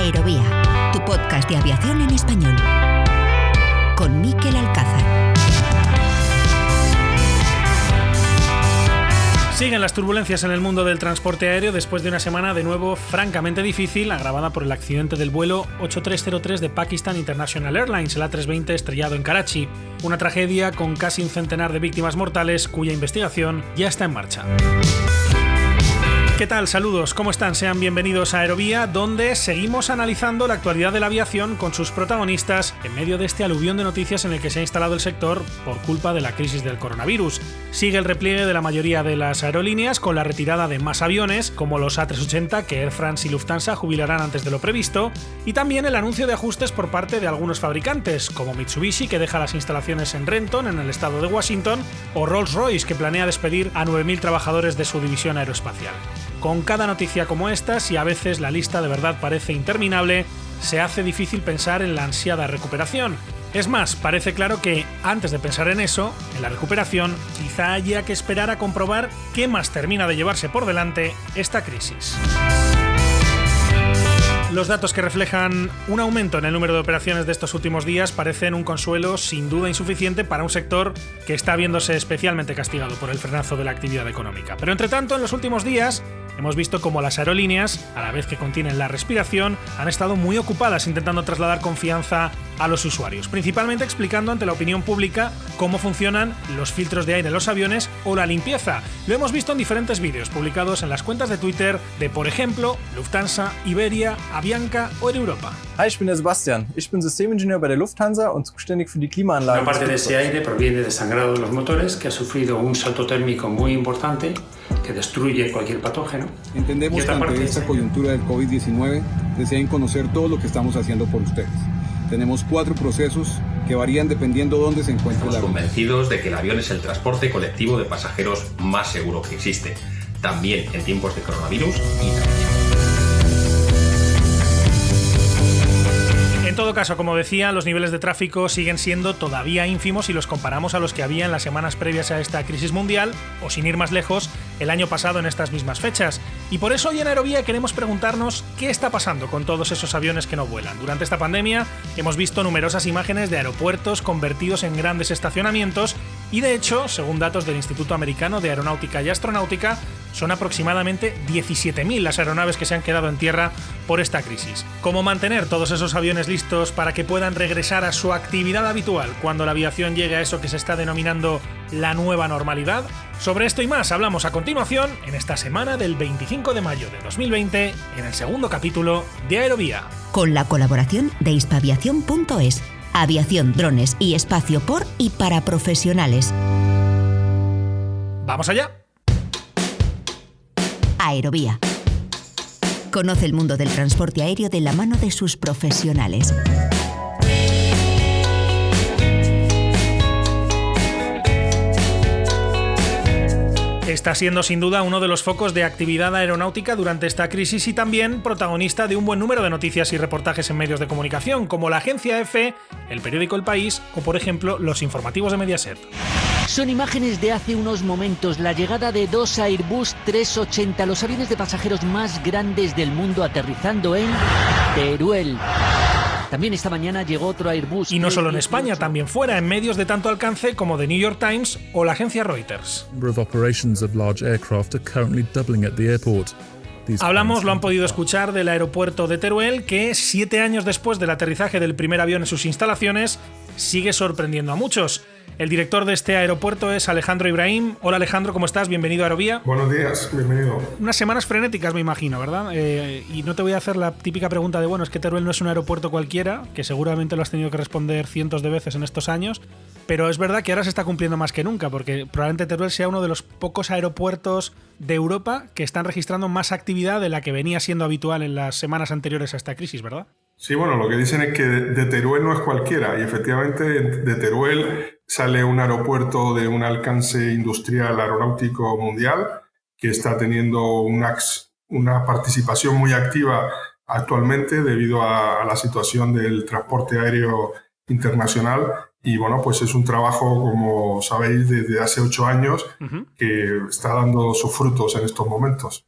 Aerovía, tu podcast de aviación en español. Con Mikel Alcázar. Siguen las turbulencias en el mundo del transporte aéreo después de una semana de nuevo francamente difícil, agravada por el accidente del vuelo 8303 de Pakistan International Airlines, el A320 estrellado en Karachi. Una tragedia con casi un centenar de víctimas mortales cuya investigación ya está en marcha. ¿Qué tal? Saludos, ¿cómo están? Sean bienvenidos a Aerovía, donde seguimos analizando la actualidad de la aviación con sus protagonistas en medio de este aluvión de noticias en el que se ha instalado el sector por culpa de la crisis del coronavirus. Sigue el repliegue de la mayoría de las aerolíneas con la retirada de más aviones, como los A380 que Air France y Lufthansa jubilarán antes de lo previsto, y también el anuncio de ajustes por parte de algunos fabricantes, como Mitsubishi, que deja las instalaciones en Renton, en el estado de Washington, o Rolls-Royce, que planea despedir a 9.000 trabajadores de su división aeroespacial. Con cada noticia como esta, y a veces la lista de verdad parece interminable, se hace difícil pensar en la ansiada recuperación. Es más, parece claro que, antes de pensar en eso, en la recuperación, quizá haya que esperar a comprobar qué más termina de llevarse por delante esta crisis. Los datos que reflejan un aumento en el número de operaciones de estos últimos días parecen un consuelo sin duda insuficiente para un sector que está viéndose especialmente castigado por el frenazo de la actividad económica. Pero entre tanto, en los últimos días hemos visto cómo las aerolíneas, a la vez que contienen la respiración, han estado muy ocupadas intentando trasladar confianza a los usuarios, principalmente explicando ante la opinión pública cómo funcionan los filtros de aire en los aviones o la limpieza. Lo hemos visto en diferentes vídeos publicados en las cuentas de Twitter de, por ejemplo, Lufthansa, Iberia, Avianca o Air Europa. Hi, ich bin der Sebastian. Ich bin Systemingenieur bei der Lufthansa und zuständig für die Klimaanlage. Una parte de ese aire proviene del sangrado de los motores, que ha sufrido un salto térmico muy importante que destruye cualquier patógeno. Entendemos que ante esta coyuntura del COVID-19 desean conocer todo lo que estamos haciendo por ustedes. Tenemos 4 procesos que varían dependiendo dónde se encuentre el avión. Estamos convencidos de que el avión es el transporte colectivo de pasajeros más seguro que existe, también en tiempos de coronavirus y también. En todo caso, como decía, los niveles de tráfico siguen siendo todavía ínfimos si los comparamos a los que había en las semanas previas a esta crisis mundial, o sin ir más lejos, el año pasado en estas mismas fechas. Y por eso hoy en Aerovía queremos preguntarnos qué está pasando con todos esos aviones que no vuelan. Durante esta pandemia hemos visto numerosas imágenes de aeropuertos convertidos en grandes estacionamientos y, de hecho, según datos del Instituto Americano de Aeronáutica y Astronáutica, son aproximadamente 17.000 las aeronaves que se han quedado en tierra por esta crisis. ¿Cómo mantener todos esos aviones listos para que puedan regresar a su actividad habitual cuando la aviación llegue a eso que se está denominando la nueva normalidad? Sobre esto y más hablamos a continuación en esta semana del 25 de mayo de 2020 en el segundo capítulo de Aerovía. Con la colaboración de hispaviación.es, aviación, drones y espacio por y para profesionales. ¡Vamos allá! Aerovía. Conoce el mundo del transporte aéreo de la mano de sus profesionales. Está siendo sin duda uno de los focos de actividad aeronáutica durante esta crisis y también protagonista de un buen número de noticias y reportajes en medios de comunicación, como la agencia EFE, el periódico El País o, por ejemplo, los informativos de Mediaset. Son imágenes de hace unos momentos, la llegada de 2 Airbus 380, los aviones de pasajeros más grandes del mundo aterrizando en Teruel. También esta mañana llegó otro Airbus. Y no solo en España, también fuera, en medios de tanto alcance como The New York Times o la agencia Reuters. Hablamos, lo han podido escuchar, del aeropuerto de Teruel, que 7 años después del aterrizaje del primer avión en sus instalaciones, sigue sorprendiendo a muchos. El director de este aeropuerto es Alejandro Ibrahim. Hola Alejandro, ¿cómo estás? Bienvenido a Aerovía. Buenos días, bienvenido. Unas semanas frenéticas, me imagino, ¿verdad? Y no te voy a hacer la típica pregunta de, bueno, es que Teruel no es un aeropuerto cualquiera, que seguramente lo has tenido que responder cientos de veces en estos años, pero es verdad que ahora se está cumpliendo más que nunca, porque probablemente Teruel sea uno de los pocos aeropuertos de Europa que están registrando más actividad de la que venía siendo habitual en las semanas anteriores a esta crisis, ¿verdad? Sí, bueno, lo que dicen es que de Teruel no es cualquiera, y efectivamente de Teruel sale un aeropuerto de un alcance industrial aeronáutico mundial que está teniendo una participación muy activa actualmente debido a la situación del transporte aéreo internacional. Y bueno, pues es un trabajo, como sabéis, desde hace 8 años que está dando sus frutos en estos momentos.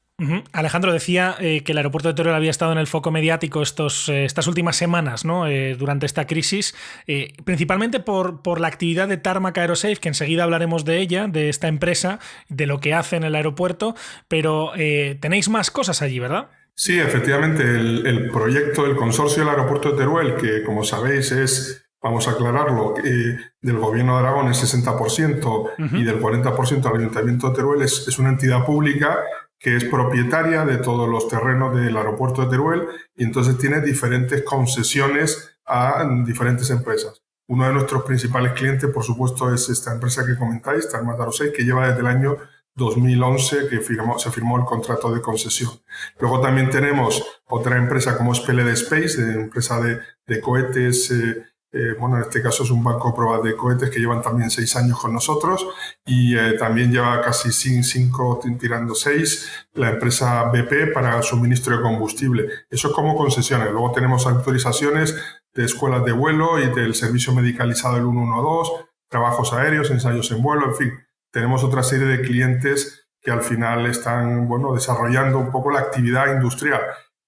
Alejandro decía que el aeropuerto de Teruel había estado en el foco mediático estas últimas semanas, ¿no? Durante esta crisis, principalmente por la actividad de Tarmac Aerosafe, que enseguida hablaremos de ella, de esta empresa, de lo que hace en el aeropuerto, pero tenéis más cosas allí, ¿verdad? Sí, efectivamente, el proyecto del consorcio del aeropuerto de Teruel, que como sabéis es, vamos a aclararlo, del gobierno de Aragón es 60% y del 40% del ayuntamiento de Teruel, es una entidad pública que es propietaria de todos los terrenos del aeropuerto de Teruel y entonces tiene diferentes concesiones a diferentes empresas. Uno de nuestros principales clientes, por supuesto, es esta empresa que comentáis, Tarmac Aerosafe, que lleva desde el año 2011 que se firmó el contrato de concesión. Luego también tenemos otra empresa como es PLD Space, empresa de cohetes, bueno, en este caso es un banco de pruebas de cohetes que llevan también 6 años con nosotros y también lleva casi 5, tirando 6, la empresa BP para el suministro de combustible. Eso es como concesiones. Luego tenemos autorizaciones de escuelas de vuelo y del servicio medicalizado del 112, trabajos aéreos, ensayos en vuelo, en fin. Tenemos otra serie de clientes que al final están, bueno, desarrollando un poco la actividad industrial,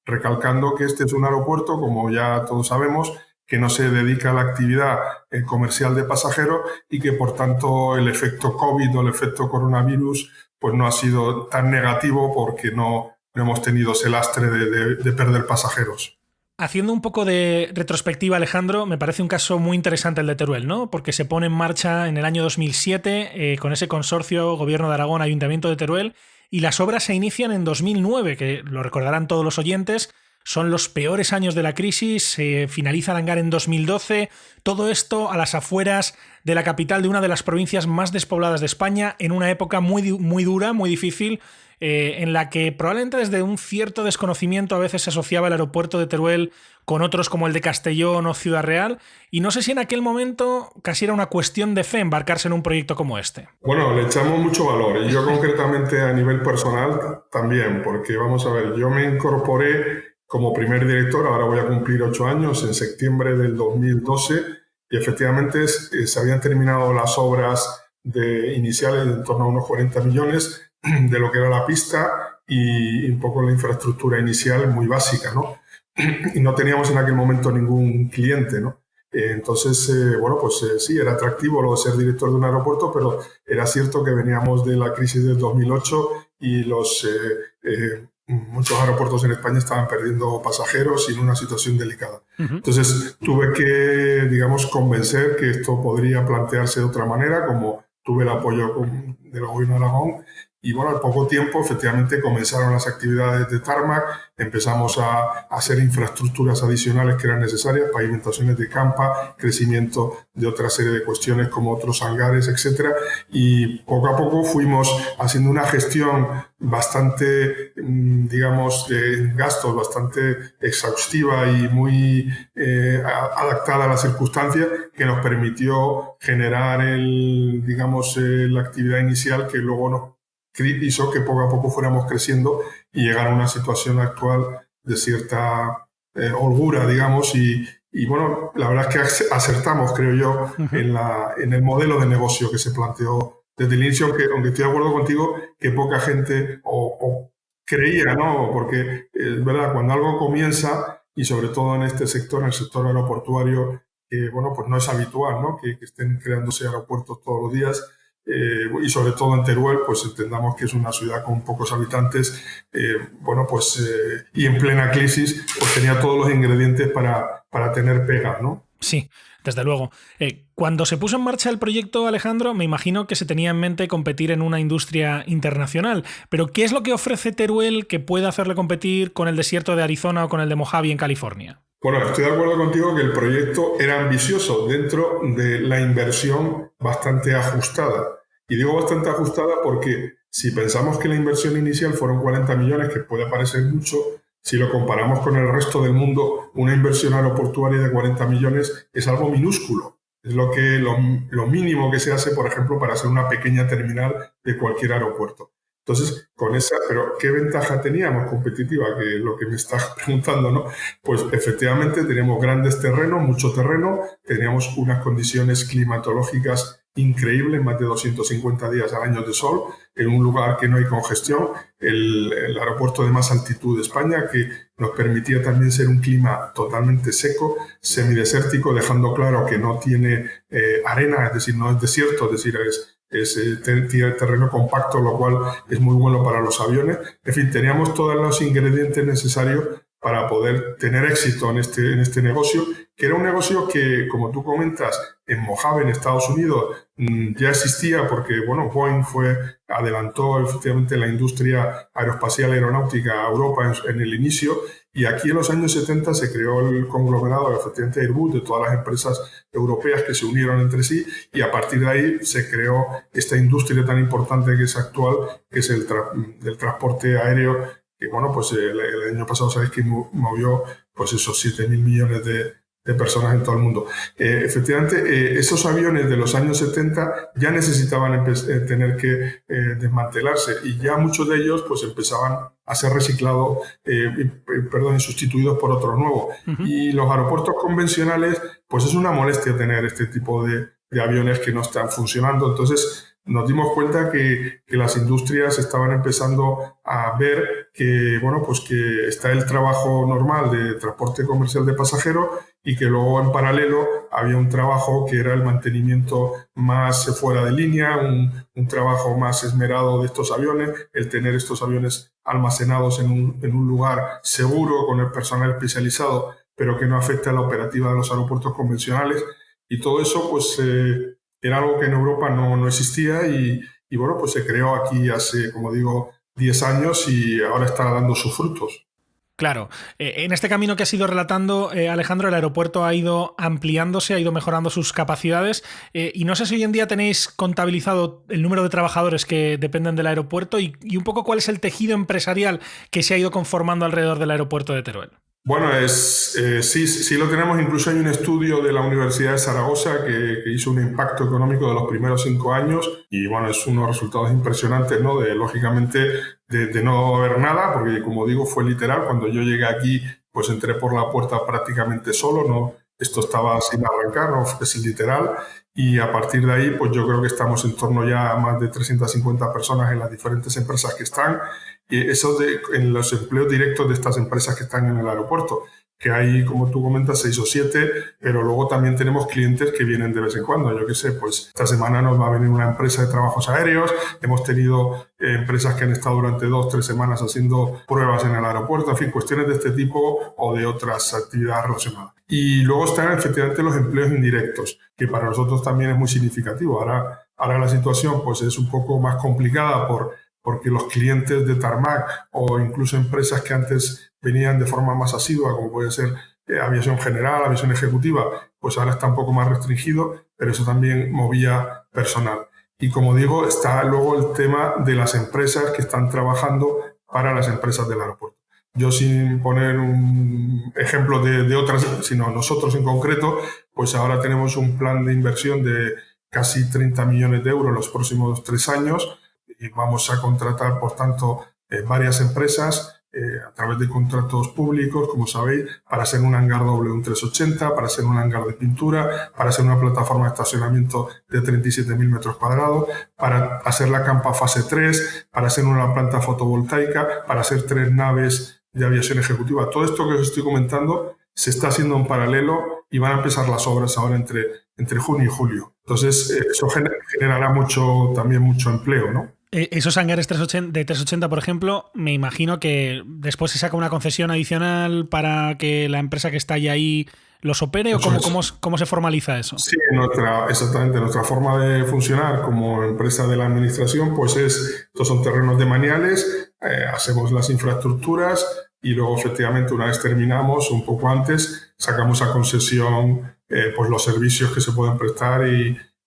recalcando que este es un aeropuerto, como ya todos sabemos, que no se dedica a la actividad comercial de pasajeros y que, por tanto, el efecto COVID o el efecto coronavirus pues no ha sido tan negativo porque no hemos tenido ese lastre de perder pasajeros. Haciendo un poco de retrospectiva, Alejandro, me parece un caso muy interesante el de Teruel, ¿no? Porque se pone en marcha en el año 2007 con ese consorcio Gobierno de Aragón, Ayuntamiento de Teruel, y las obras se inician en 2009, que lo recordarán todos los oyentes. Son los peores años de la crisis, se finaliza el hangar en 2012, todo esto a las afueras de la capital de una de las provincias más despobladas de España, en una época muy, muy dura, muy difícil, en la que probablemente desde un cierto desconocimiento a veces se asociaba el aeropuerto de Teruel con otros como el de Castellón o Ciudad Real, y no sé si en aquel momento casi era una cuestión de fe embarcarse en un proyecto como este. Bueno, le echamos mucho valor, y yo concretamente a nivel personal también, porque vamos a ver, yo me incorporé como primer director, ahora voy a cumplir 8 años, en septiembre del 2012, y efectivamente se habían terminado las obras iniciales de en torno a unos 40 millones de lo que era la pista y un poco la infraestructura inicial muy básica, ¿no? Y no teníamos en aquel momento ningún cliente, ¿no? Entonces, bueno, pues sí, era atractivo lo de ser director de un aeropuerto, pero era cierto que veníamos de la crisis del 2008 y muchos aeropuertos en España estaban perdiendo pasajeros y en una situación delicada. Entonces tuve que, digamos, convencer que esto podría plantearse de otra manera, como tuve el apoyo del Gobierno de Aragón. Y bueno, al poco tiempo efectivamente comenzaron las actividades de Tarmac, empezamos a hacer infraestructuras adicionales que eran necesarias, pavimentaciones de campa, crecimiento de otra serie de cuestiones como otros hangares, etcétera, y poco a poco fuimos haciendo una gestión bastante, digamos, de gastos bastante exhaustiva y muy adaptada a las circunstancias que nos permitió generar la actividad inicial que luego nos hizo que poco a poco fuéramos creciendo y llegar a una situación actual de cierta holgura, digamos, y bueno, la verdad es que acertamos, creo yo, en el modelo de negocio que se planteó desde el inicio, aunque estoy de acuerdo contigo, que poca gente o creía, ¿no? Porque es verdad, cuando algo comienza, y sobre todo en este sector, en el sector aeroportuario, bueno, pues no es habitual, ¿no? Que estén creándose aeropuertos todos los días, y sobre todo en Teruel, pues entendamos que es una ciudad con pocos habitantes, bueno, pues y en plena crisis, pues tenía todos los ingredientes para tener pega, ¿no? Sí, desde luego. Cuando se puso en marcha el proyecto, Alejandro, me imagino que se tenía en mente competir en una industria internacional, pero ¿qué es lo que ofrece Teruel que pueda hacerle competir con el desierto de Arizona o con el de Mojave en California? Bueno, estoy de acuerdo contigo que el proyecto era ambicioso dentro de la inversión bastante ajustada. Y digo bastante ajustada porque si pensamos que la inversión inicial fueron 40 millones, que puede parecer mucho, si lo comparamos con el resto del mundo, una inversión aeroportuaria de 40 millones es algo minúsculo. Es lo mínimo que se hace, por ejemplo, para hacer una pequeña terminal de cualquier aeropuerto. Entonces, pero ¿qué ventaja teníamos competitiva? Que es lo que me estás preguntando, ¿no? Pues efectivamente teníamos grandes terrenos, mucho terreno, teníamos unas condiciones climatológicas increíble, más de 250 días al año de sol, en un lugar que no hay congestión, el aeropuerto de más altitud de España, que nos permitía también ser un clima totalmente seco, semidesértico, dejando claro que no tiene arena, es decir, no es desierto, es decir, tiene terreno compacto, lo cual es muy bueno para los aviones. En fin, teníamos todos los ingredientes necesarios para poder tener éxito en este negocio, que era un negocio que, como tú comentas, en Mojave, en Estados Unidos, ya existía porque, bueno, Boeing adelantó efectivamente la industria aeroespacial aeronáutica a Europa en el inicio, y aquí en los años 70 se creó el conglomerado, efectivamente Airbus, de todas las empresas europeas que se unieron entre sí, y a partir de ahí se creó esta industria tan importante que es actual, que es el transporte aéreo, que bueno, pues el año pasado sabéis que movió pues esos 7.000 millones de personas en todo el mundo. Efectivamente, esos aviones de los años 70 ya necesitaban tener que desmantelarse, y ya muchos de ellos pues empezaban a ser reciclados, y sustituidos por otros nuevos. Y los aeropuertos convencionales, pues es una molestia tener este tipo de aviones que no están funcionando. Entonces, nos dimos cuenta que las industrias estaban empezando a ver que, bueno, pues que está el trabajo normal de transporte comercial de pasajeros, y que luego en paralelo había un trabajo que era el mantenimiento más fuera de línea, un trabajo más esmerado de estos aviones, el tener estos aviones almacenados en un lugar seguro con el personal especializado, pero que no afecte a la operativa de los aeropuertos convencionales. Y todo eso pues era algo que en Europa no existía, y bueno, pues se creó aquí hace, como digo, 10 años, y ahora está dando sus frutos. Claro, en este camino que has ido relatando, Alejandro, el aeropuerto ha ido ampliándose, ha ido mejorando sus capacidades, y no sé si hoy en día tenéis contabilizado el número de trabajadores que dependen del aeropuerto y un poco cuál es el tejido empresarial que se ha ido conformando alrededor del aeropuerto de Teruel. Bueno, sí lo tenemos. Incluso hay un estudio de la Universidad de Zaragoza que hizo un impacto económico de los primeros 5 años, y bueno, es unos resultados impresionantes, ¿no? Lógicamente, de no haber nada, porque como digo, fue literal. Cuando yo llegué aquí, pues entré por la puerta prácticamente solo, ¿no? Esto estaba sin arrancar, ¿no? Es literal. Y a partir de ahí, pues yo creo que estamos en torno ya a más de 350 personas en las diferentes empresas que están. Y eso en los empleos directos de estas empresas que están en el aeropuerto, que hay, como tú comentas, 6 o 7, pero luego también tenemos clientes que vienen de vez en cuando. Yo qué sé, pues esta semana nos va a venir una empresa de trabajos aéreos, hemos tenido empresas que han estado durante 2 o 3 semanas haciendo pruebas en el aeropuerto, en fin, cuestiones de este tipo o de otras actividades relacionadas. Y luego están efectivamente los empleos indirectos, que para nosotros también es muy significativo. Ahora la situación pues es un poco más complicada porque los clientes de Tarmac, o incluso empresas que antes venían de forma más asidua, como puede ser aviación general, aviación ejecutiva, pues ahora está un poco más restringido, pero eso también movía personal. Y como digo, está luego el tema de las empresas que están trabajando para las empresas del aeropuerto. Yo, sin poner un ejemplo de otras, sino nosotros en concreto, pues ahora tenemos un plan de inversión de casi 30 millones de euros en los próximos 3 años, y vamos a contratar, por tanto, varias empresas a través de contratos públicos, como sabéis, para hacer un hangar doble, un 380, para hacer un hangar de pintura, para hacer una plataforma de estacionamiento de 37.000 metros cuadrados, para hacer la campa fase 3, para hacer una planta fotovoltaica, para hacer 3 naves de aviación ejecutiva. Todo esto que os estoy comentando se está haciendo en paralelo, y van a empezar las obras ahora entre junio y julio. Entonces, eso generará también mucho empleo, ¿no? Esos hangares de 380, por ejemplo, me imagino que después se saca una concesión adicional para que la empresa que está ahí los opere, ¿o cómo se formaliza eso? Sí, exactamente. Nuestra forma de funcionar como empresa de la administración, pues estos son terrenos demaniales, hacemos las infraestructuras, y luego efectivamente, una vez terminamos, un poco antes, sacamos a concesión pues los servicios que se pueden prestar,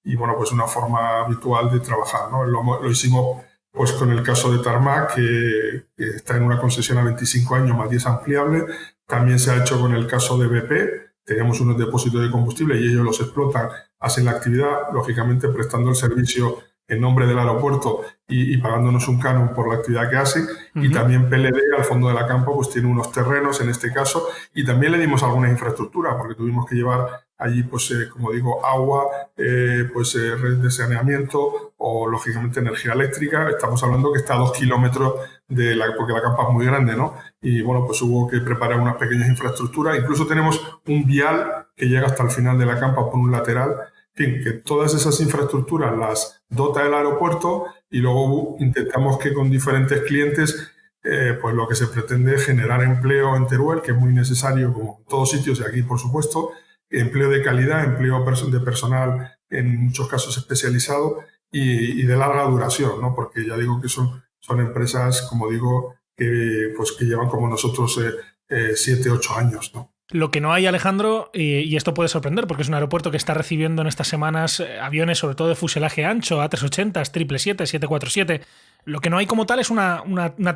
y bueno, pues una forma habitual de trabajar, ¿no? Lo hicimos pues con el caso de Tarmac, que está en una concesión a 25 años más 10 ampliables. También se ha hecho con el caso de BP. Tenemos unos depósitos de combustible y ellos los explotan, hacen la actividad, lógicamente prestando el servicio en nombre del aeropuerto y pagándonos un canon por la actividad que hacen. Uh-huh. Y también PLD, al fondo de la campo, pues tiene unos terrenos en este caso, y también le dimos alguna infraestructura, porque tuvimos que llevar allí, pues, como digo, agua, red de saneamiento o, lógicamente, energía eléctrica. Estamos hablando que está a 2 kilómetros porque la campa es muy grande, ¿no? Y, bueno, pues hubo que preparar unas pequeñas infraestructuras. Incluso tenemos un vial que llega hasta el final de la campa por un lateral. En fin, que todas esas infraestructuras las dota el aeropuerto y luego intentamos que con diferentes clientes pues lo que se pretende es generar empleo en Teruel, que es muy necesario, como en todos sitios y aquí, por supuesto, empleo de calidad, empleo de personal en muchos casos especializado y de larga duración, ¿no? Porque ya digo que son empresas, como digo, que llevan como nosotros 7, 8 años, ¿no? Lo que no hay, Alejandro, y esto puede sorprender porque es un aeropuerto que está recibiendo en estas semanas aviones sobre todo de fuselaje ancho, A380, 777, 747. Lo que no hay como tal es una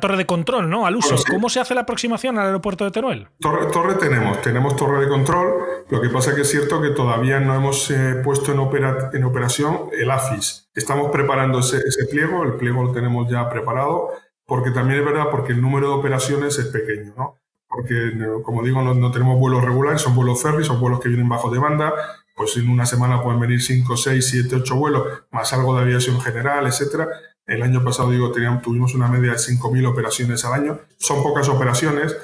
torre de control, ¿no? Al uso. Bueno, sí. ¿Cómo se hace la aproximación al aeropuerto de Teruel? Torre tenemos torre de control. Lo que pasa es que es cierto que todavía no hemos puesto en operación el AFIS. Estamos preparando ese pliego, el pliego lo tenemos ya preparado, porque también es verdad, porque el número de operaciones es pequeño, ¿no? Porque, como digo, no tenemos vuelos regulares, son vuelos ferry, son vuelos que vienen bajo demanda. Pues en una semana pueden venir 5, 6, 7, 8 vuelos, más algo de aviación general, etcétera. El año pasado, tuvimos una media de 5.000 operaciones al año. Son pocas operaciones,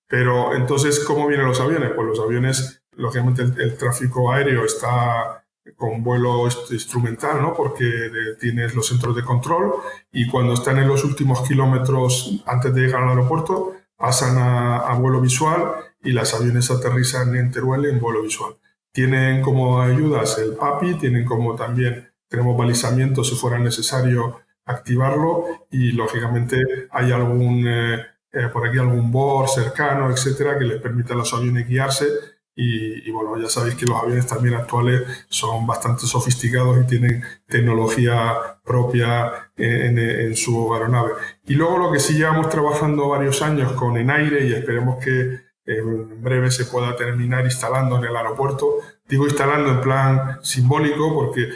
pero entonces, ¿cómo vienen los aviones? Pues los aviones, lógicamente, el tráfico aéreo está con vuelo instrumental, ¿no? Porque tienes los centros de control y cuando están en los últimos kilómetros antes de llegar al aeropuerto, pasan a vuelo visual y los aviones aterrizan en Teruel en vuelo visual. Tienen como ayudas el PAPI, tenemos balizamiento si fuera necesario activarlo y, lógicamente, hay por aquí algún BOR cercano, etcétera, que les permite a los aviones guiarse y bueno, ya sabéis que los aviones también actuales son bastante sofisticados y tienen tecnología propia en su aeronave. Y luego lo que sí llevamos trabajando varios años con ENAIRE y esperemos que en breve se pueda terminar instalando en el aeropuerto. Digo instalando en plan simbólico porque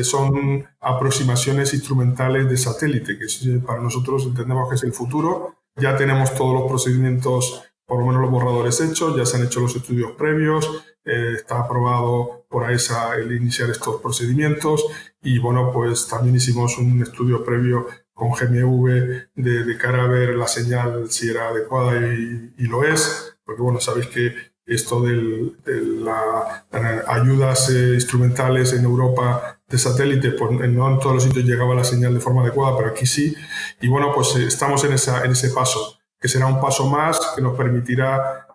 son aproximaciones instrumentales de satélite, que para nosotros entendemos que es el futuro. Ya tenemos todos los procedimientos, por lo menos los borradores hechos, ya se han hecho los estudios previos, está aprobado por AESA el iniciar estos procedimientos y bueno, pues también hicimos un estudio previo con GMV de cara a ver la señal si era adecuada y lo es, porque bueno, sabéis que esto de las ayudas instrumentales en Europa de satélite, pues no en todos los sitios llegaba la señal de forma adecuada, pero aquí sí. Y bueno, pues estamos en ese paso, que será un paso más que nos permitirá,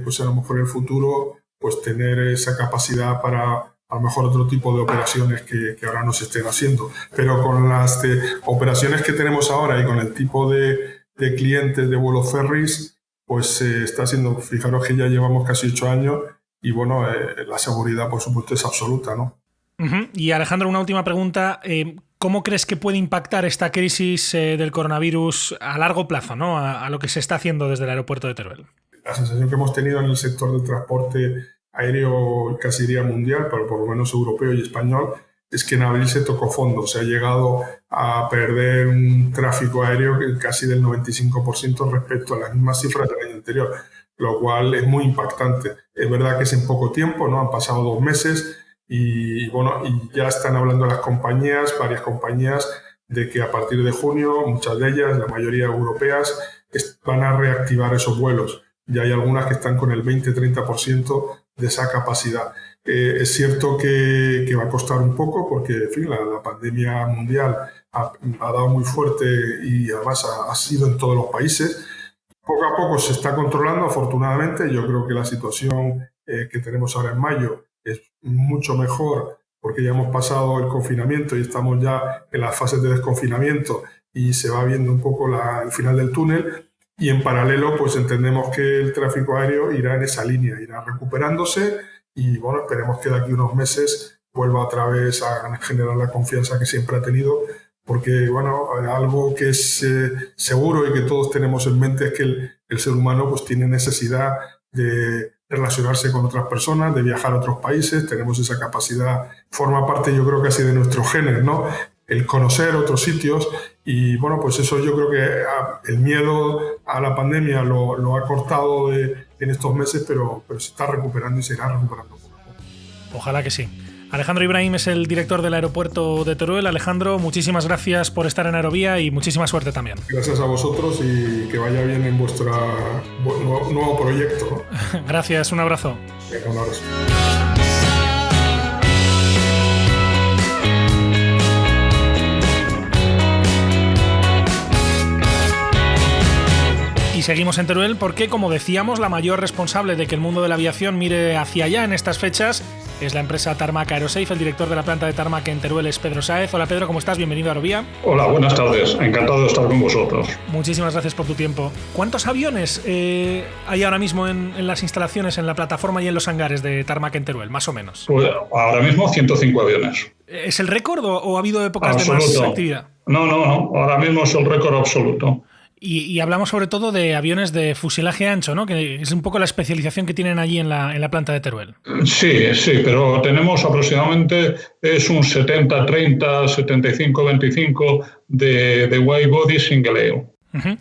pues a lo mejor en el futuro, pues tener esa capacidad para a lo mejor otro tipo de operaciones que ahora no se estén haciendo. Pero con las operaciones que tenemos ahora y con el tipo de clientes de vuelos ferries, pues está siendo, fijaros que ya llevamos casi 8 años y bueno, la seguridad por supuesto es absoluta, ¿no? Uh-huh. Y Alejandro, una última pregunta. ¿Cómo crees que puede impactar esta crisis del coronavirus a largo plazo, ¿no? a lo que se está haciendo desde el aeropuerto de Teruel? La sensación que hemos tenido en el sector del transporte aéreo, casi diría mundial, pero por lo menos europeo y español, es que en abril se tocó fondo. Se ha llegado a perder un tráfico aéreo casi del 95% respecto a las mismas cifras del año anterior, lo cual es muy impactante. Es verdad que es en poco tiempo, ¿no? Han pasado 2 meses y bueno, y ya están hablando las compañías, varias compañías, de que a partir de junio, muchas de ellas, la mayoría europeas, van a reactivar esos vuelos. Ya hay algunas que están con el 20-30% de esa capacidad. Es cierto que va a costar un poco porque, en fin, la pandemia mundial ha dado muy fuerte y además ha sido en todos los países. Poco a poco se está controlando, afortunadamente. Yo creo que la situación que tenemos ahora en mayo es mucho mejor porque ya hemos pasado el confinamiento y estamos ya en las fases de desconfinamiento y se va viendo un poco el final del túnel. Y en paralelo, pues entendemos que el tráfico aéreo irá en esa línea, irá recuperándose y bueno, esperemos que de aquí a unos meses vuelva otra vez a generar la confianza que siempre ha tenido, porque bueno, algo que es seguro y que todos tenemos en mente es que el ser humano pues tiene necesidad de relacionarse con otras personas, de viajar a otros países, tenemos esa capacidad, forma parte yo creo casi de nuestros genes, ¿no? El conocer otros sitios y bueno, pues eso yo creo que el miedo a la pandemia lo ha cortado en estos meses, pero se está recuperando y se irá recuperando poco a poco. Ojalá que sí. Alejandro Ibrahim es el director del aeropuerto de Teruel. Alejandro, muchísimas gracias por estar en Aerovía y muchísima suerte también. Gracias a vosotros y que vaya bien en vuestro nuevo proyecto. Gracias, un abrazo. Venga, un abrazo. Y seguimos en Teruel porque, como decíamos, la mayor responsable de que el mundo de la aviación mire hacia allá en estas fechas es la empresa Tarmac Aerosafe. El director de la planta de Tarmac en Teruel es Pedro Sáez. Hola Pedro, ¿cómo estás? Bienvenido a Aerovía. Hola, buenas tardes. Encantado de estar con vosotros. Muchísimas gracias por tu tiempo. ¿Cuántos aviones hay ahora mismo en las instalaciones, en la plataforma y en los hangares de Tarmac en Teruel, más o menos? Pues ahora mismo 105 aviones. ¿Es el récord o ha habido épocas de más actividad? No. Ahora mismo es el récord absoluto. Y hablamos sobre todo de aviones de fuselaje ancho, ¿no? Que es un poco la especialización que tienen allí en la planta de Teruel. Sí, pero tenemos aproximadamente es un 70-30, 75-25 de wide body single aisle. Uh-huh.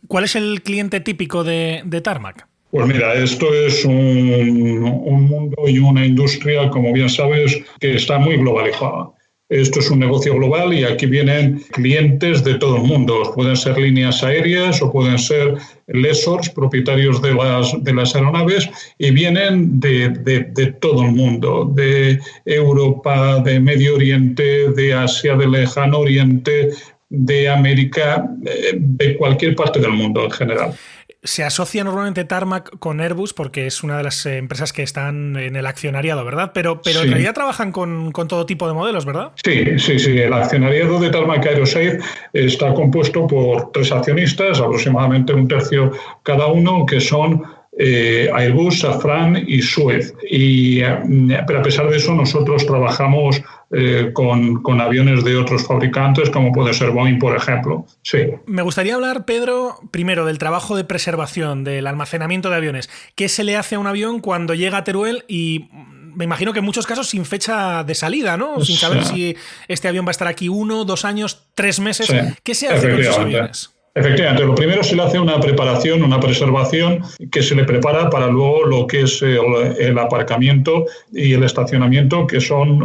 ¿Cuál es el cliente típico de Tarmac? Pues mira, esto es un mundo y una industria, como bien sabes, que está muy globalizada. Esto es un negocio global y aquí vienen clientes de todo el mundo. Pueden ser líneas aéreas o pueden ser lessors, propietarios de las aeronaves, y vienen de todo el mundo, de Europa, de Medio Oriente, de Asia, del Lejano Oriente, de América, de cualquier parte del mundo en general. Se asocia normalmente Tarmac con Airbus porque es una de las empresas que están en el accionariado, ¿verdad? Pero sí. En realidad trabajan con todo tipo de modelos, ¿verdad? Sí. El accionariado de Tarmac Aerosafe está compuesto por 3 accionistas, aproximadamente un tercio cada uno, que son Airbus, Safran y Suez. Pero a pesar de eso, nosotros trabajamos con aviones de otros fabricantes, como puede ser Boeing, por ejemplo. Sí. Me gustaría hablar, Pedro, primero del trabajo de preservación, del almacenamiento de aviones. ¿Qué se le hace a un avión cuando llega a Teruel y me imagino que en muchos casos sin fecha de salida, ¿no? Sin saber si este avión va a estar aquí 1, 2 años, 3 meses? Sí. ¿Qué se hace con esos aviones? Efectivamente, lo primero se le hace una preparación, una preservación que se le prepara para luego lo que es el aparcamiento y el estacionamiento, que son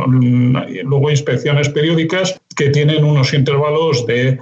luego inspecciones periódicas que tienen unos intervalos de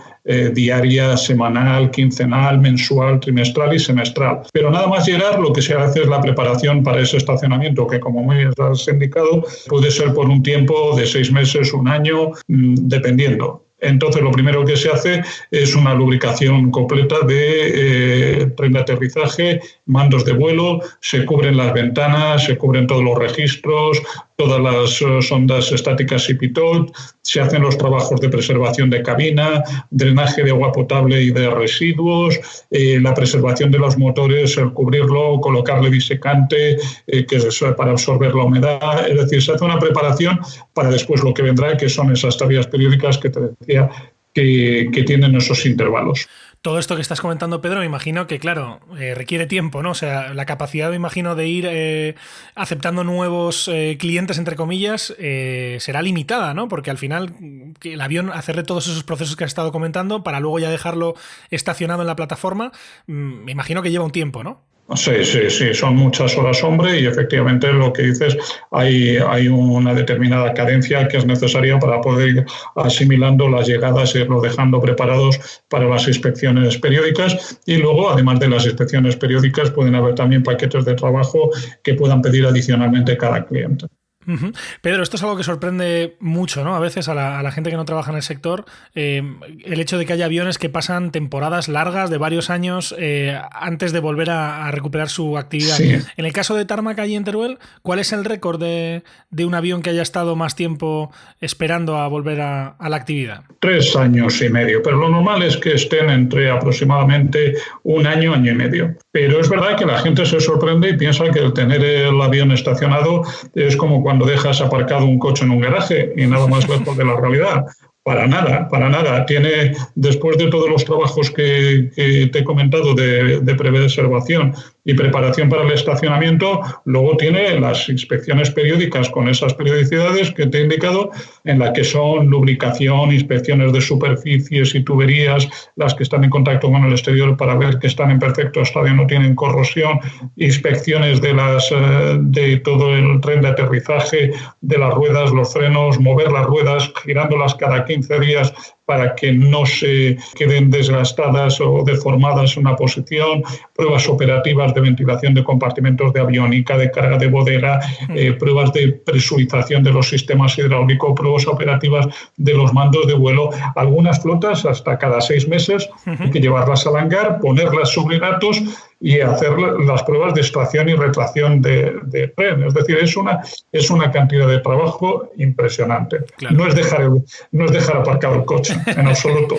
diaria, semanal, quincenal, mensual, trimestral y semestral. Pero nada más llegar, lo que se hace es la preparación para ese estacionamiento, que como muy has indicado, puede ser por un tiempo de 6 meses, 1 año, dependiendo. Entonces, lo primero que se hace es una lubricación completa de tren de aterrizaje, mandos de vuelo, se cubren las ventanas, se cubren todos los registros, todas las sondas estáticas y pitot, se hacen los trabajos de preservación de cabina, drenaje de agua potable y de residuos, la preservación de los motores, el cubrirlo, colocarle disecante, que es para absorber la humedad. Es decir, se hace una preparación para después lo que vendrá, que son esas tareas periódicas que te decía que tienen esos intervalos. Todo esto que estás comentando, Pedro, me imagino que, claro, requiere tiempo, ¿no? O sea, la capacidad, me imagino, de ir aceptando nuevos clientes, entre comillas, será limitada, ¿no? Porque al final, el avión, hacerle todos esos procesos que has estado comentando para luego ya dejarlo estacionado en la plataforma, me imagino que lleva un tiempo, ¿no? Sí, son muchas horas hombre y efectivamente lo que dices, hay una determinada cadencia que es necesaria para poder ir asimilando las llegadas e irlo dejando preparados para las inspecciones periódicas, y luego, además de las inspecciones periódicas, pueden haber también paquetes de trabajo que puedan pedir adicionalmente cada cliente. Uh-huh. Pedro, esto es algo que sorprende mucho, ¿no? A veces a la gente que no trabaja en el sector, el hecho de que haya aviones que pasan temporadas largas de varios años antes de volver a recuperar su actividad. Sí. En el caso de Tarmac allí en Teruel, ¿cuál es el récord de un avión que haya estado más tiempo esperando a volver a la actividad? 3 años y medio, pero lo normal es que estén entre aproximadamente 1 año, año y medio. Pero es verdad que la gente se sorprende y piensa que el tener el avión estacionado es como cuando dejas aparcado un coche en un garaje y nada más lejos de la realidad. Para nada. Tiene, después de todos los trabajos que te he comentado de preservación y preparación para el estacionamiento. Luego tiene las inspecciones periódicas con esas periodicidades que te he indicado, en la que son lubricación, inspecciones de superficies y tuberías, las que están en contacto con el exterior para ver que están en perfecto estado y no tienen corrosión, inspecciones de todo el tren de aterrizaje, de las ruedas, los frenos, mover las ruedas, girándolas cada 15 días para que no se queden desgastadas o deformadas en una posición, pruebas operativas de ventilación de compartimentos de aviónica, de carga de bodega, pruebas de presurización de los sistemas hidráulicos, pruebas operativas de los mandos de vuelo. Algunas flotas hasta cada 6 meses hay que llevarlas al hangar, ponerlas sobre gatos y hacer las pruebas de extracción y retracción de tren. Es decir, es una cantidad de trabajo impresionante. Claro. No es dejar aparcado el coche, en absoluto.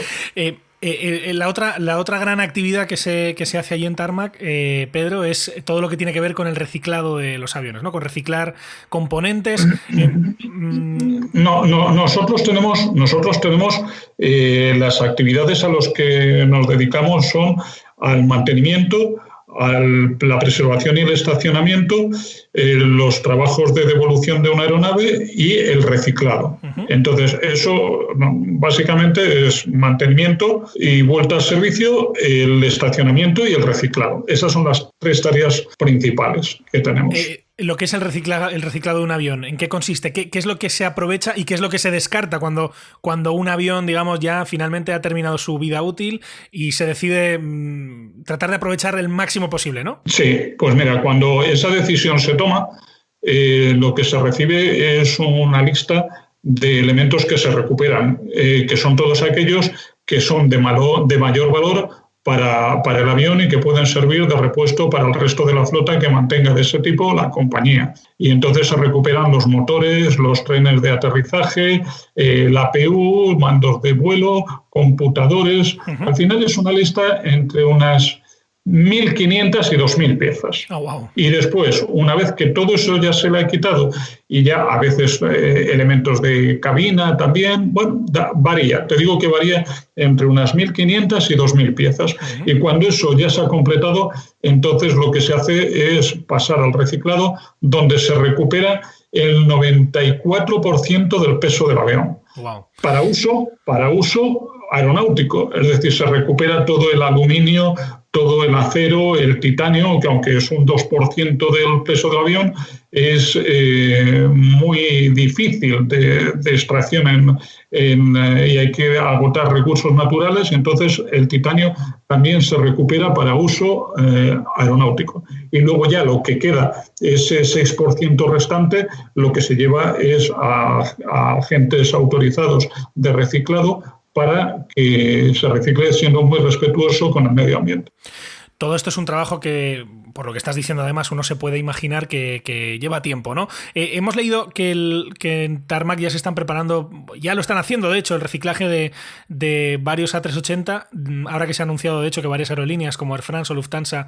La otra gran actividad que se hace allí en Tarmac, Pedro, es todo lo que tiene que ver con el reciclado de los aviones, ¿no? Con reciclar componentes. Nosotros tenemos las actividades a las que nos dedicamos son al mantenimiento, a la preservación y el estacionamiento, los trabajos de devolución de una aeronave y el reciclado. Entonces, eso básicamente es mantenimiento y vuelta al servicio, el estacionamiento y el reciclado. Esas son las 3 tareas principales que tenemos. Lo que es el reciclado de un avión, ¿en qué consiste? ¿Qué es lo que se aprovecha y qué es lo que se descarta cuando un avión, digamos, ya finalmente ha terminado su vida útil y se decide tratar de aprovechar el máximo posible, ¿no? Sí, pues mira, cuando esa decisión se toma, lo que se recibe es una lista de elementos que se recuperan, que son todos aquellos que son de mayor valor para el avión y que pueden servir de repuesto para el resto de la flota que mantenga de ese tipo la compañía. Y entonces se recuperan los motores, los trenes de aterrizaje, la APU, mandos de vuelo, computadores. Al final es una lista entre unas 1.500 y 2.000 piezas. Oh, wow. Y después, una vez que todo eso ya se le ha quitado y ya a veces elementos de cabina también, bueno, varía. Te digo que varía entre unas 1.500 y 2.000 piezas. Y cuando eso ya se ha completado, entonces lo que se hace es pasar al reciclado, donde se recupera el 94% del peso del avión. Wow. Para uso aeronáutico, es decir, se recupera todo el aluminio, todo el acero, el titanio, que aunque es un 2% del peso del avión, es muy difícil de extracción y hay que agotar recursos naturales, entonces el titanio también se recupera para uso aeronáutico. Y luego ya lo que queda, ese 6% restante, lo que se lleva es a agentes autorizados de reciclado para que se recicle siendo muy respetuoso con el medio ambiente. Todo esto es un trabajo que, por lo que estás diciendo además, uno se puede imaginar que lleva tiempo, ¿no? Hemos leído que en Tarmac ya se están preparando, ya lo están haciendo, de hecho, el reciclaje de varios A380, ahora que se ha anunciado, de hecho, que varias aerolíneas como Air France o Lufthansa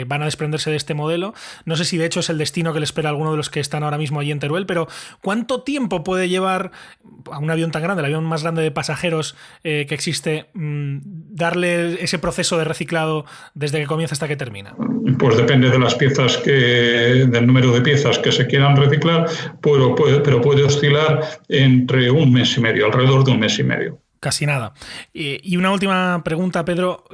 van a desprenderse de este modelo. No sé si, de hecho, es el destino que le espera a alguno de los que están ahora mismo allí en Teruel, pero ¿cuánto tiempo puede llevar a un avión tan grande, el avión más grande de pasajeros que existe, darle ese proceso de reciclado desde que comienza hasta que termina? Pues depende de las piezas del número de piezas que se quieran reciclar, pero puede oscilar entre 1 mes y medio, alrededor de 1 mes y medio. Casi nada. Y una última pregunta, Pedro.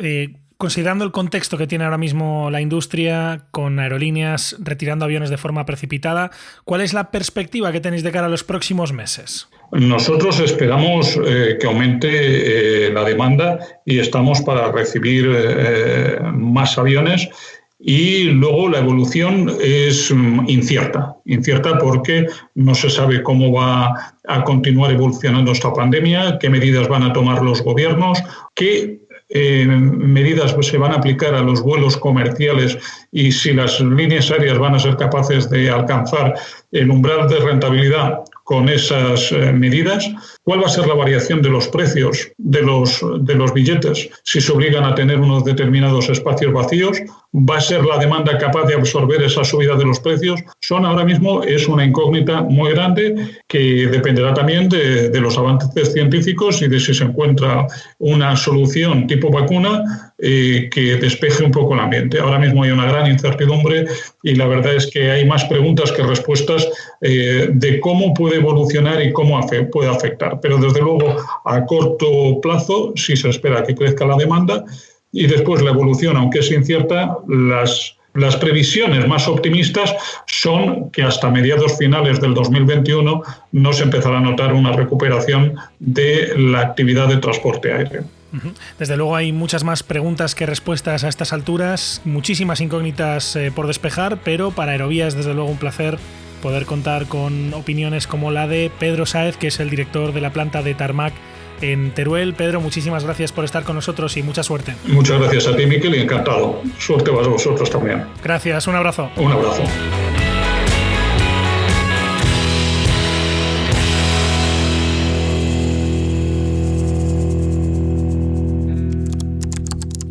Considerando el contexto que tiene ahora mismo la industria, con aerolíneas retirando aviones de forma precipitada, ¿cuál es la perspectiva que tenéis de cara a los próximos meses? Nosotros esperamos que aumente la demanda y estamos para recibir más aviones. Y luego la evolución es incierta porque no se sabe cómo va a continuar evolucionando esta pandemia, qué medidas van a tomar los gobiernos, qué medidas se van a aplicar a los vuelos comerciales y si las líneas aéreas van a ser capaces de alcanzar el umbral de rentabilidad con esas medidas, ¿Cuál va a ser la variación de los precios de los billetes si se obligan a tener unos determinados espacios vacíos? ¿Va a ser la demanda capaz de absorber esa subida de los precios? Ahora mismo es una incógnita muy grande que dependerá también de los avances científicos y de si se encuentra una solución tipo vacuna que despeje un poco el ambiente. Ahora mismo hay una gran incertidumbre y la verdad es que hay más preguntas que respuestas de cómo puede evolucionar y cómo puede afectar. Pero desde luego a corto plazo sí se espera que crezca la demanda y después la evolución, aunque es incierta, las previsiones más optimistas son que hasta mediados finales del 2021 no se empezará a notar una recuperación de la actividad de transporte aéreo. Desde luego hay muchas más preguntas que respuestas a estas alturas, muchísimas incógnitas por despejar, pero para Aerovía es desde luego un placer poder contar con opiniones como la de Pedro Sáez, que es el director de la planta de Tarmac en Teruel. Pedro, muchísimas gracias por estar con nosotros y mucha suerte. Muchas gracias a ti, Miquel, y encantado. Suerte a vosotros también. Gracias, un abrazo. Un abrazo.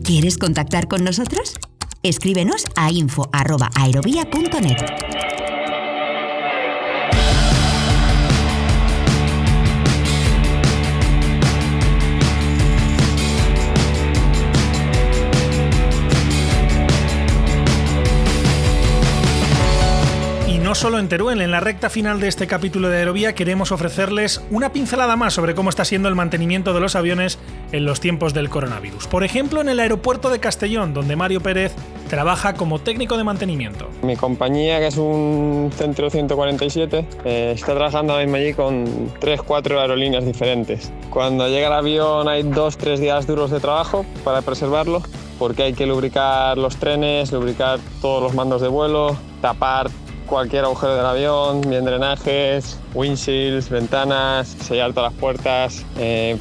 ¿Quieres contactar con nosotros? Escríbenos a info@aerovia.net. No solo en Teruel, en la recta final de este capítulo de Aerovía queremos ofrecerles una pincelada más sobre cómo está siendo el mantenimiento de los aviones en los tiempos del coronavirus. Por ejemplo, en el aeropuerto de Castellón, donde Mario Pérez trabaja como técnico de mantenimiento. Mi compañía, que es un Centro 147, está trabajando ahora mismo allí con 3-4 aerolíneas diferentes. Cuando llega el avión hay 2-3 días duros de trabajo para preservarlo, porque hay que lubricar los trenes, lubricar todos los mandos de vuelo, tapar cualquier agujero del avión, bien drenajes, windshields, ventanas, sellar todas las puertas,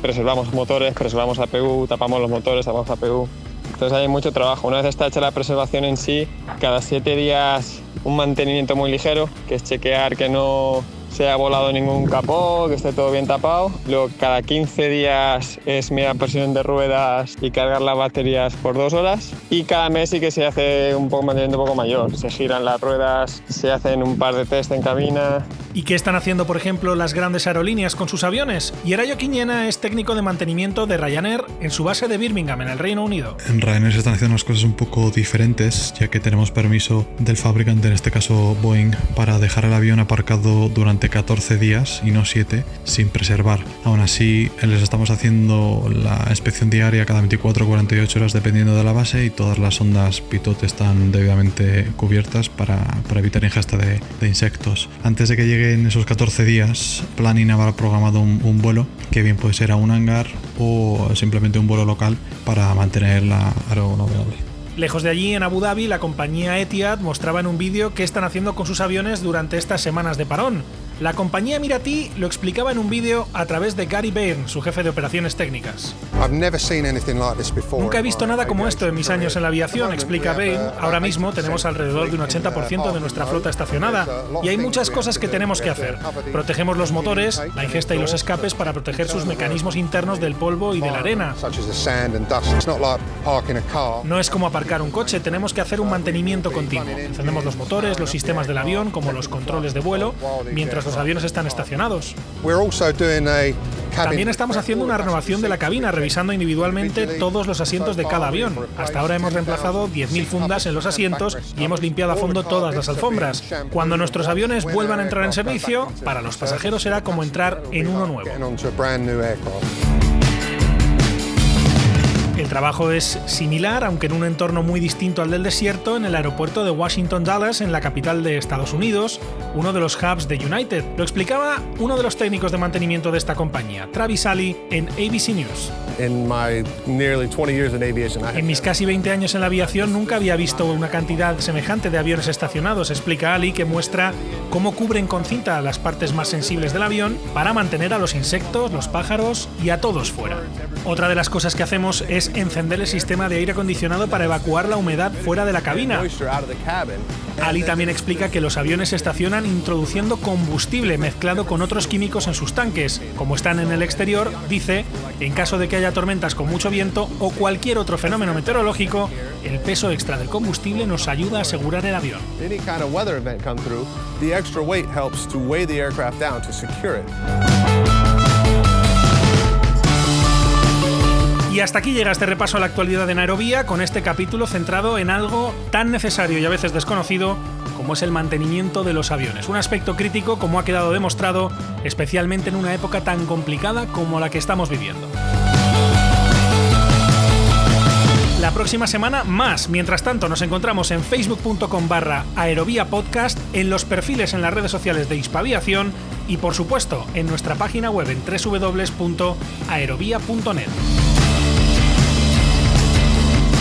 preservamos motores, preservamos APU, tapamos los motores, tapamos APU. Entonces hay mucho trabajo. Una vez está hecha la preservación en sí, cada 7 días un mantenimiento muy ligero, que es chequear que no se haya volado ningún capó, que esté todo bien tapado. Luego cada 15 días es mirar presión de ruedas y cargar las baterías por 2 horas. Y cada mes sí que se hace un mantenimiento un poco mayor. Se giran las ruedas, se hacen un par de test en cabina. ¿Y qué están haciendo, por ejemplo, las grandes aerolíneas con sus aviones? Yerayo Quiñena es técnico de mantenimiento de Ryanair en su base de Birmingham, en el Reino Unido. En Ryanair se están haciendo unas cosas un poco diferentes, ya que tenemos permiso del fabricante, en este caso Boeing, para dejar el avión aparcado durante 14 días y no 7, sin preservar. Aún así, les estamos haciendo la inspección diaria cada 24 o 48 horas dependiendo de la base, y todas las ondas pitot están debidamente cubiertas para evitar ingesta de insectos. Antes de que lleguen esos 14 días, Planning habrá programado un vuelo, que bien puede ser a un hangar o simplemente un vuelo local, para mantener la aeronave navegable. Lejos de allí, en Abu Dhabi, la compañía Etihad mostraba en un vídeo qué están haciendo con sus aviones durante estas semanas de parón. La compañía emiratí lo explicaba en un vídeo a través de Gary Byrne, su jefe de operaciones técnicas. Nunca he visto nada como esto en mis años en la aviación, explica Byrne. Ahora mismo tenemos alrededor de un 80% de nuestra flota estacionada y hay muchas cosas que tenemos que hacer. Protegemos los motores, la ingesta y los escapes para proteger sus mecanismos internos del polvo y de la arena. No es como aparcar un coche, tenemos que hacer un mantenimiento continuo. Encendemos los motores, los sistemas del avión, como los controles de vuelo, mientras los aviones están estacionados. También estamos haciendo una renovación de la cabina, revisando individualmente todos los asientos de cada avión. Hasta ahora hemos reemplazado 10.000 fundas en los asientos y hemos limpiado a fondo todas las alfombras. Cuando nuestros aviones vuelvan a entrar en servicio, para los pasajeros será como entrar en uno nuevo. El trabajo es similar, aunque en un entorno muy distinto al del desierto, en el aeropuerto de Washington Dulles, en la capital de Estados Unidos, uno de los hubs de United. Lo explicaba uno de los técnicos de mantenimiento de esta compañía, Travis Ali, en ABC News. En mis casi 20 años en la aviación nunca había visto una cantidad semejante de aviones estacionados, explica Ali, que muestra cómo cubren con cinta las partes más sensibles del avión para mantener a los insectos, los pájaros y a todos fuera. Otra de las cosas que hacemos es encender el sistema de aire acondicionado para evacuar la humedad fuera de la cabina. Ali también explica que los aviones se estacionan introduciendo combustible mezclado con otros químicos en sus tanques. Como están en el exterior, dice, en caso de que haya tormentas con mucho viento o cualquier otro fenómeno meteorológico, el peso extra del combustible nos ayuda a asegurar el avión. Y hasta aquí llega este repaso a la actualidad en Aerovía, con este capítulo centrado en algo tan necesario y a veces desconocido como es el mantenimiento de los aviones. Un aspecto crítico, como ha quedado demostrado, especialmente en una época tan complicada como la que estamos viviendo. La próxima semana más. Mientras tanto, nos encontramos en facebook.com/aeroviapodcast, en los perfiles en las redes sociales de Hispaviación y, por supuesto, en nuestra página web en www.aerovia.net.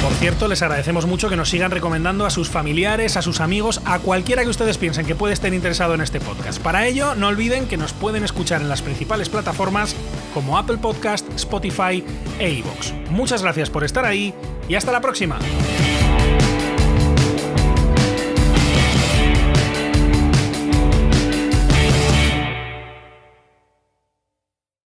Por cierto, les agradecemos mucho que nos sigan recomendando a sus familiares, a sus amigos, a cualquiera que ustedes piensen que puede estar interesado en este podcast. Para ello, no olviden que nos pueden escuchar en las principales plataformas como Apple Podcast, Spotify e iVoox. Muchas gracias por estar ahí y hasta la próxima.